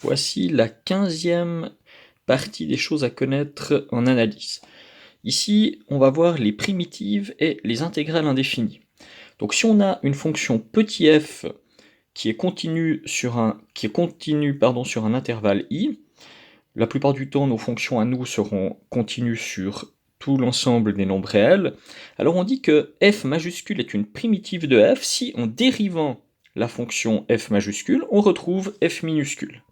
Voici la 15e partie des choses à connaître en analyse. Ici, on va voir les primitives et les intégrales indéfinies. Donc si on a une fonction petit f qui est continue sur un intervalle i, la plupart du temps nos fonctions à nous seront continues sur tout l'ensemble des nombres réels, alors on dit que f majuscule est une primitive de f si en dérivant la fonction f majuscule, on retrouve f minuscule.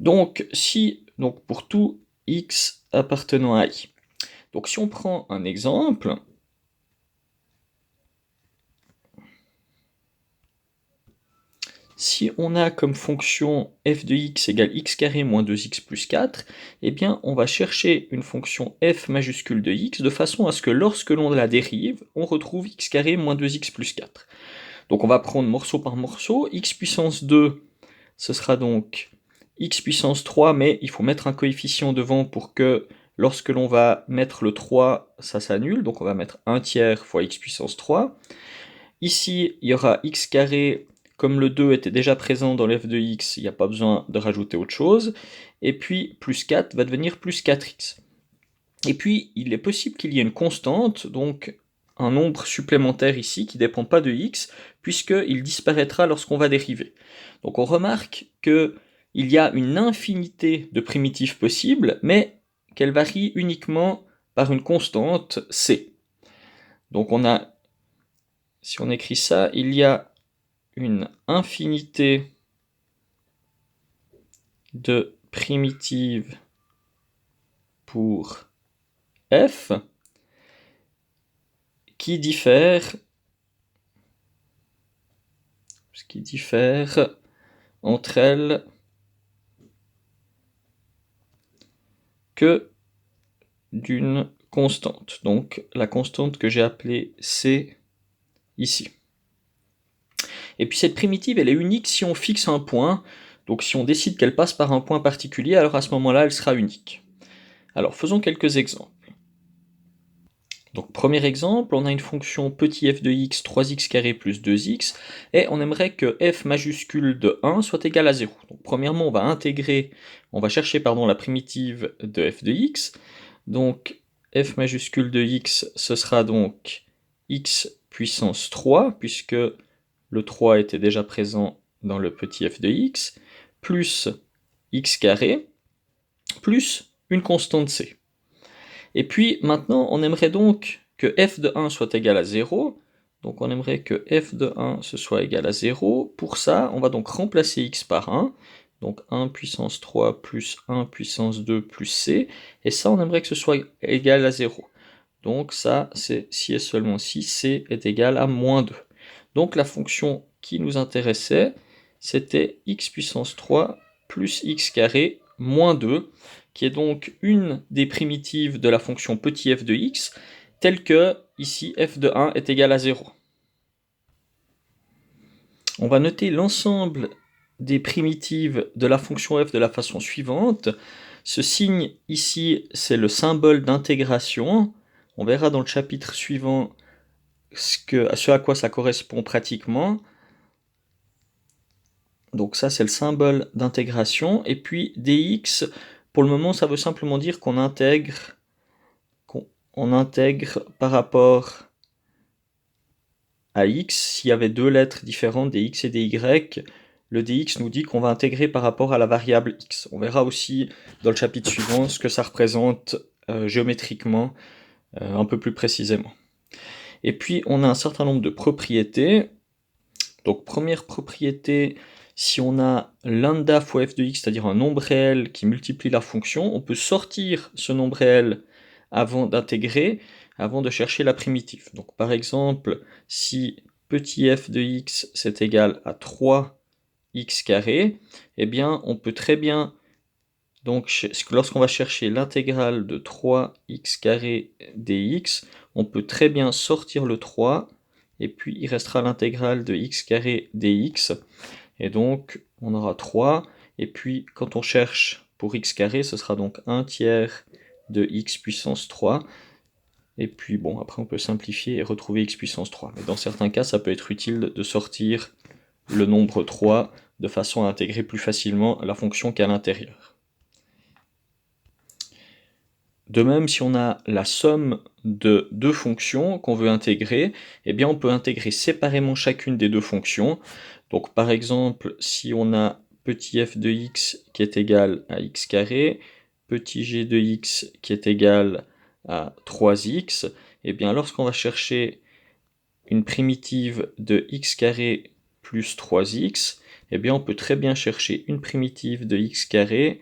Donc pour tout x appartenant à i. Donc si on prend un exemple, si on a comme fonction f de x égale x carré moins 2x plus 4, eh bien on va chercher une fonction f majuscule de x de façon à ce que lorsque l'on la dérive, on retrouve x carré moins 2x plus 4. Donc on va prendre morceau par morceau, x puissance 2, ce sera donc x puissance 3, mais il faut mettre un coefficient devant pour que lorsque l'on va mettre le 3, ça s'annule, donc on va mettre 1 tiers fois x puissance 3. Ici, il y aura x carré, comme le 2 était déjà présent dans l'f de x, il n'y a pas besoin de rajouter autre chose, et puis plus 4 va devenir plus 4x. Et puis, il est possible qu'il y ait une constante, donc un nombre supplémentaire ici qui ne dépend pas de x, puisqu'il disparaîtra lorsqu'on va dériver. Donc on remarque qu'il y a une infinité de primitives possibles, mais qu'elles varient uniquement par une constante c. Donc si on écrit ça, il y a une infinité de primitives pour f qui diffèrent entre elles que d'une constante. Donc la constante que j'ai appelée c ici. Et puis cette primitive, elle est unique si on fixe un point. Donc si on décide qu'elle passe par un point particulier, alors à ce moment-là, elle sera unique. Alors faisons quelques exemples. Donc premier exemple, on a une fonction petit f de x, 3x carré plus 2x, et on aimerait que f majuscule de 1 soit égal à 0. Donc premièrement, on va chercher la primitive de f de x. Donc f majuscule de x, ce sera donc x puissance 3, puisque le 3 était déjà présent dans le petit f de x, plus x carré, plus une constante c. Et puis maintenant, on aimerait donc que f de 1 soit égal à 0. Donc on aimerait que f de 1 ce soit égal à 0. Pour ça, on va donc remplacer x par 1. Donc 1 puissance 3 plus 1 puissance 2 plus c. Et ça, on aimerait que ce soit égal à 0. Donc ça, c'est si et seulement si c est égal à moins 2. Donc la fonction qui nous intéressait, c'était x puissance 3 plus x carré moins 2, qui est donc une des primitives de la fonction petit f de x, telle que, ici, f de 1 est égal à 0. On va noter l'ensemble des primitives de la fonction f de la façon suivante. Ce signe ici, c'est le symbole d'intégration. On verra dans le chapitre suivant ce à quoi ça correspond pratiquement. Donc ça, c'est le symbole d'intégration. Et puis dx, pour le moment, ça veut simplement dire qu'on intègre par rapport à x. S'il y avait deux lettres différentes, des x et des y, le dx nous dit qu'on va intégrer par rapport à la variable x. On verra aussi dans le chapitre suivant ce que ça représente géométriquement, un peu plus précisément. Et puis, on a un certain nombre de propriétés. Donc, première propriété, si on a lambda fois f de x, c'est-à-dire un nombre réel qui multiplie la fonction, on peut sortir ce nombre réel avant d'intégrer, avant de chercher la primitive. Donc par exemple, si petit f de x c'est égal à 3x carré, eh bien on peut très bien, donc lorsqu'on va chercher l'intégrale de 3x carré dx, on peut très bien sortir le 3, et puis il restera l'intégrale de x carré dx, et donc on aura 3, et puis quand on cherche pour x carré, ce sera donc 1 tiers de x puissance 3, et puis bon, après on peut simplifier et retrouver x puissance 3, mais dans certains cas ça peut être utile de sortir le nombre 3 de façon à intégrer plus facilement la fonction qu'à l'intérieur. De même, si on a la somme de deux fonctions qu'on veut intégrer, eh bien on peut intégrer séparément chacune des deux fonctions. Donc par exemple, si on a petit f de x qui est égal à x carré, petit g de x qui est égal à 3x, eh bien lorsqu'on va chercher une primitive de x carré plus 3x, eh bien on peut très bien chercher une primitive de x carré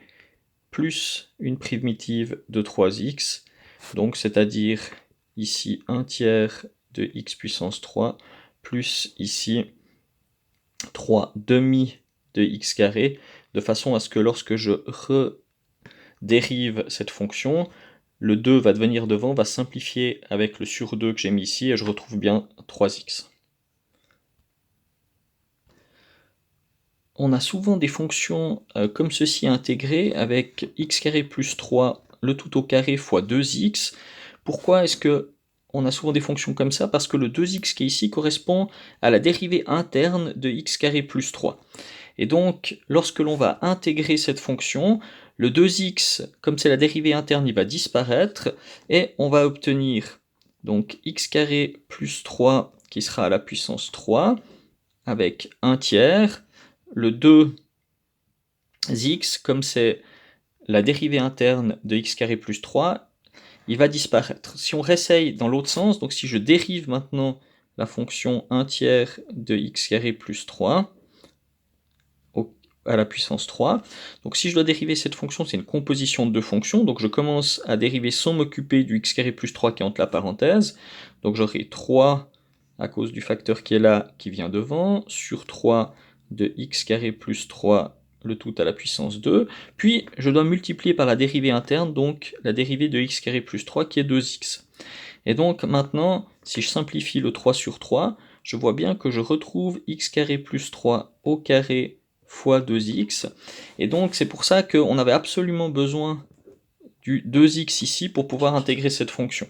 plus une primitive de 3x, donc c'est-à-dire ici 1 tiers de x puissance 3, plus ici 3 demi de x carré, de façon à ce que lorsque je redérive cette fonction, le 2 va devenir devant, va simplifier avec le sur 2 que j'ai mis ici, et je retrouve bien 3x. On a souvent des fonctions comme ceci intégrées avec x carré plus 3, le tout au carré fois 2x. Pourquoi est-ce que on a souvent des fonctions comme ça? Parce que le 2x qui est ici correspond à la dérivée interne de x carré plus 3. Et donc, lorsque l'on va intégrer cette fonction, le 2x, comme c'est la dérivée interne, il va disparaître, et on va obtenir donc x carré plus 3 qui sera à la puissance 3, avec 1 tiers, le 2x, comme c'est la dérivée interne de x carré plus 3, il va disparaître. Si on réessaye dans l'autre sens, donc si je dérive maintenant la fonction 1 tiers de x carré plus 3 à la puissance 3, donc si je dois dériver cette fonction, c'est une composition de deux fonctions, donc je commence à dériver sans m'occuper du x carré plus 3 qui est entre la parenthèse, donc j'aurai 3 à cause du facteur qui est là, qui vient devant, sur 3 de x carré plus 3, le tout à la puissance 2, puis je dois multiplier par la dérivée interne, donc la dérivée de x carré plus 3 qui est 2x. Et donc maintenant, si je simplifie le 3 sur 3, je vois bien que je retrouve x carré plus 3 au carré fois 2x, et donc c'est pour ça qu'on avait absolument besoin du 2x ici pour pouvoir intégrer cette fonction.